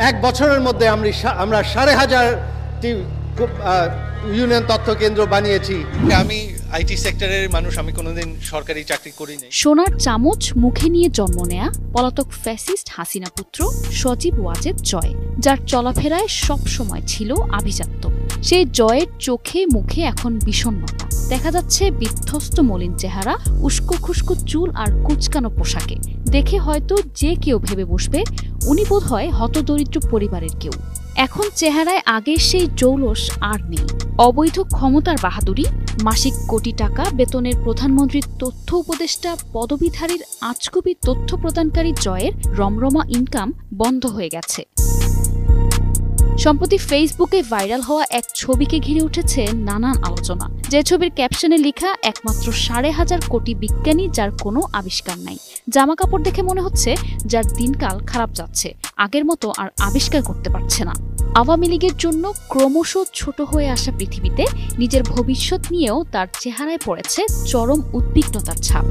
এক বছরের মধ্যে আমরা 5,500টি ইউনিয়ন তথ্য কেন্দ্র বানিয়েছি। আমি আইটি সেক্টরের মানুষ, আমি কোনোদিন সরকারি চাকরি করিনি। সোনার চামচ মুখে নিয়ে জন্ম নেয়া পলাতক ফ্যাসিস্ট হাসিনা পুত্র সজীব ওয়াজেদ জয়, যার চলাফেরায় সব সময় ছিল আভিজাত্য। সেই জয়ের চোখে মুখে এখন বিষণ্ণতা দেখা যাচ্ছে, বিধ্বস্ত মলিন চেহারা, উস্কো খুস্কো চুল আর কুচকানো পোশাকে। দেখে হয়তো যে কেউ ভেবে বসবে উনি বোধহয় হতদরিদ্র পরিবারের কেউ। এখন চেহারায় আগের সেই জৌলস আর নেই। অবৈধ ক্ষমতার বাহাদুরি, মাসিক কোটি টাকা বেতনের প্রধানমন্ত্রীর তথ্য উপদেষ্টা পদবীধারীর আজগুবি তথ্য প্রদানকারী জয়ের রমরমা ইনকাম বন্ধ হয়ে গেছে। সম্প্রতি ফেসবুকে ভাইরাল হওয়া এক ছবিকে ঘিরে উঠেছে নানান আলোচনা। যে ছবির ক্যাপশনে লেখা একমাত্র 5,500 কোটি বিজ্ঞানী যার কোনো আবিষ্কার নাই। জামা কাপড় দেখে মনে হচ্ছে যার দিনকাল খারাপ যাচ্ছে, আগের মতো আর আবিষ্কার করতে পারছে না। আওয়ামী লীগের জন্য ক্রমশ ছোট হয়ে আসা পৃথিবীতে নিজের ভবিষ্যৎ নিয়েও তার চেহারায় পড়েছে চরম উদ্বিগ্নতার ছাপ।